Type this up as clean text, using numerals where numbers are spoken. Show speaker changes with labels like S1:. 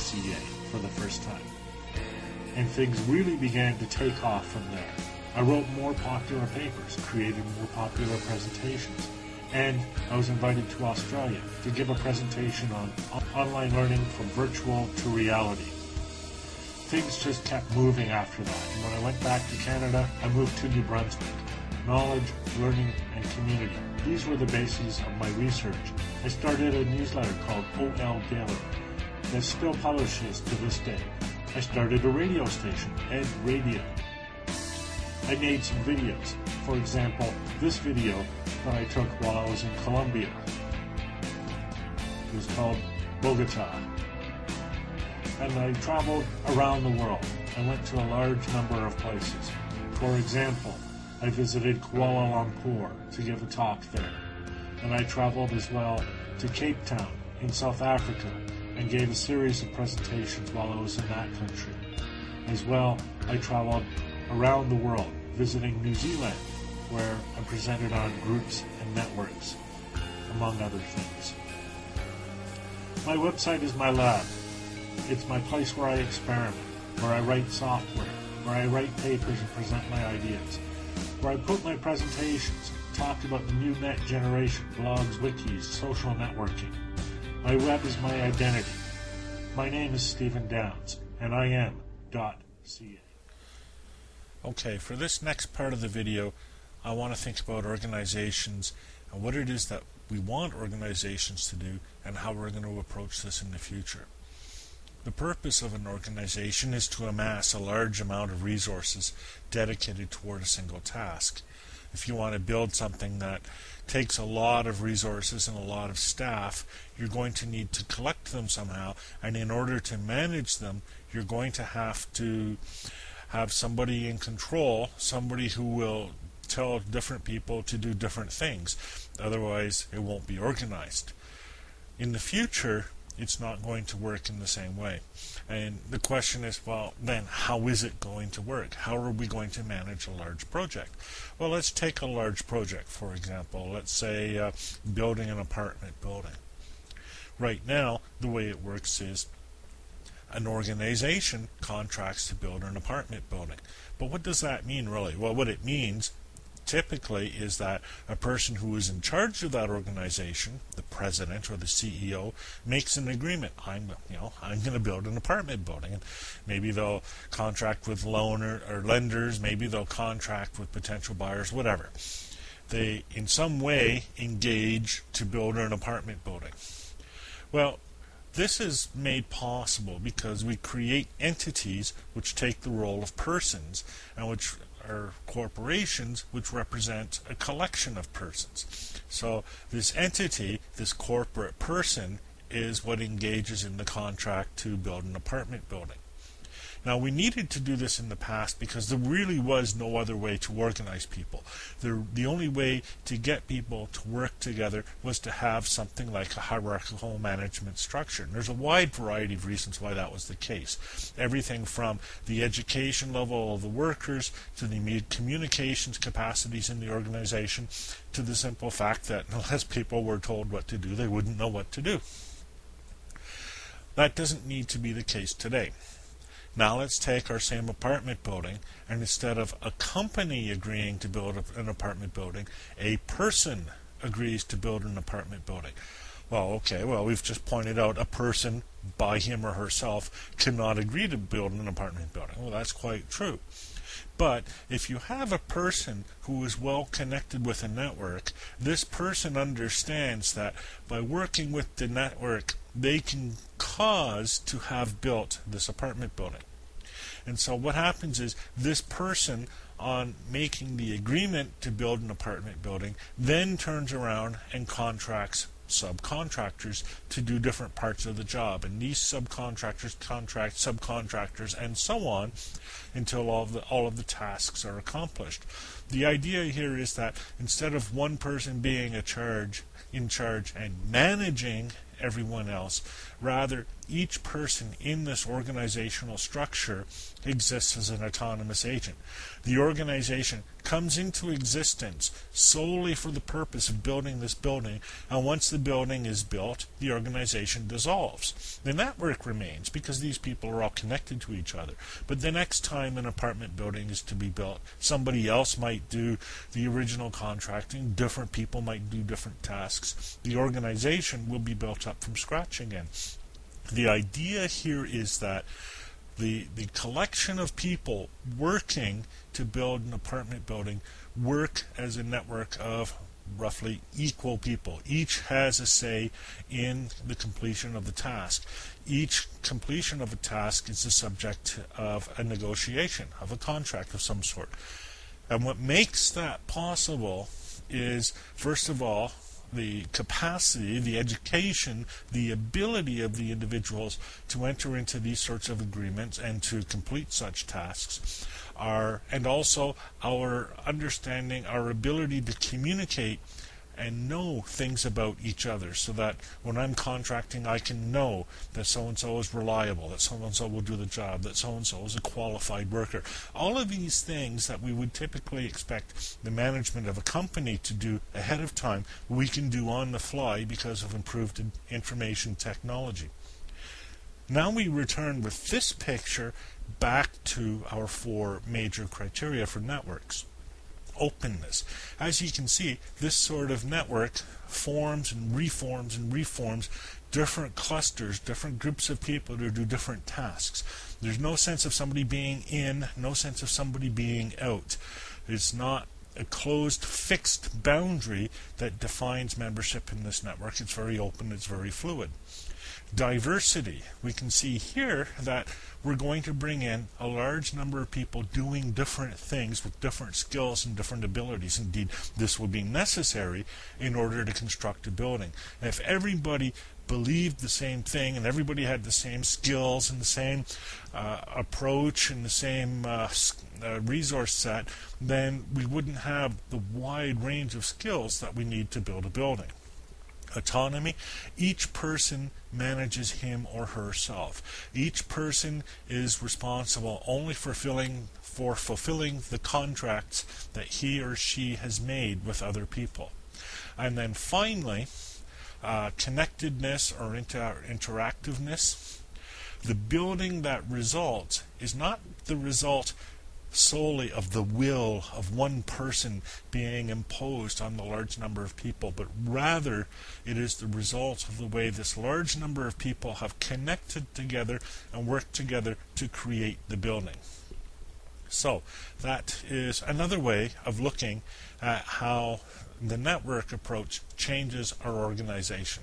S1: .ca for the first time. And things really began to take off from there. I wrote more popular papers, created more popular presentations, and I was invited to Australia to give a presentation on online learning from virtual to reality. Things just kept moving after that, and when I went back to Canada, I moved to New Brunswick. Knowledge, learning, and community. These were the bases of my research. I started a newsletter called OL Daily that still publishes to this day. I started a radio station, Ed Radio. I made some videos. For example, this video that I took while I was in Colombia. It was called Bogota. And I traveled around the world. I went to a large number of places. For example, I visited Kuala Lumpur to give a talk there. And I traveled as well to Cape Town in South Africa and gave a series of presentations while I was in that country. As well, I traveled around the world, visiting New Zealand, where I presented on groups and networks, among other things. My website is my lab. It's my place where I experiment, where I write software, where I write papers and present my ideas, where I put my presentations, talk about the new net generation, blogs, wikis, social networking. My web is my identity. My name is Stephen Downs, and I am .ca. Okay, for this next part of the video, I want to think about organizations and what it is that we want organizations to do and how we're going to approach this in the future. The purpose of an organization is to amass a large amount of resources dedicated toward a single task. If you want to build something that takes a lot of resources and a lot of staff, you're going to need to collect them somehow, and in order to manage them, you're going to have somebody in control, somebody who will tell different people to do different things. Otherwise, it won't be organized. In the future, it's not going to work in the same way. And the question is, well, then how is it going to work? How are we going to manage a large project? Well, let's take a large project, for example. Let's say building an apartment building. Right now, the way it works is an organization contracts to build an apartment building. But what does that mean, really? Well, what it means typically is that a person who is in charge of that organization, the president or the CEO, makes an agreement. I'm going to build an apartment building, and maybe they'll contract with loaner or lenders, maybe they'll contract with potential buyers, whatever. They, in some way, engage to build an apartment building. Well, this is made possible because we create entities which take the role of persons and which are corporations which represent a collection of persons. So this entity, this corporate person, is what engages in the contract to build an apartment building. Now, we needed to do this in the past because there really was no other way to organize people. The only way to get people to work together was to have something like a hierarchical management structure. And there's a wide variety of reasons why that was the case. Everything from the education level of the workers to the communications capacities in the organization to the simple fact that unless people were told what to do, they wouldn't know what to do. That doesn't need to be the case today. Now let's take our same apartment building, and instead of a company agreeing to build an apartment building, a person agrees to build an apartment building. Well, we've just pointed out a person by him or herself cannot agree to build an apartment building. Well, that's quite true. But if you have a person who is well connected with a network, this person understands that by working with the network, they can cause to have built this apartment building. And so what happens is this person, on making the agreement to build an apartment building, then turns around and contracts subcontractors to do different parts of the job, and these subcontractors contract subcontractors, and so on until all of the tasks are accomplished. The idea here is that instead of one person being in charge and managing everyone else, rather each person in this organizational structure exists as an autonomous agent. The organization comes into existence solely for the purpose of building this building, and once the building is built, the organization dissolves. The network remains because these people are all connected to each other. But the next time an apartment building is to be built, somebody else might do the original contracting, different people might do different tasks. The organization will be built up from scratch again. The idea here is that the collection of people working to build an apartment building work as a network of roughly equal people. Each has a say in the completion of the task. Each completion of a task is the subject of a negotiation, of a contract of some sort. And what makes that possible is, first of all, the capacity, the education, the ability of the individuals to enter into these sorts of agreements and to complete such tasks and also our understanding, our ability to communicate and know things about each other, so that when I'm contracting, I can know that so-and-so is reliable, that so-and-so will do the job, that so-and-so is a qualified worker. All of these things that we would typically expect the management of a company to do ahead of time, we can do on the fly because of improved information technology. Now we return with this picture back to our 4 major criteria for networks. Openness. As you can see, this sort of network forms and reforms different clusters, different groups of people to do different tasks. There's no sense of somebody being in, no sense of somebody being out. It's not a closed, fixed boundary that defines membership in this network. It's very open, it's very fluid. Diversity. We can see here that we're going to bring in a large number of people doing different things with different skills and different abilities. Indeed, this will be necessary in order to construct a building. And if everybody believed the same thing and everybody had the same skills and the same approach and the same resource set, then we wouldn't have the wide range of skills that we need to build a building. Autonomy. Each person manages him or herself. Each person is responsible only for fulfilling the contracts that he or she has made with other people. And then finally, connectedness or interactiveness. The building that results is not the result solely of the will of one person being imposed on the large number of people, but rather it is the result of the way this large number of people have connected together and worked together to create the building. So that is another way of looking at how the network approach changes our organization.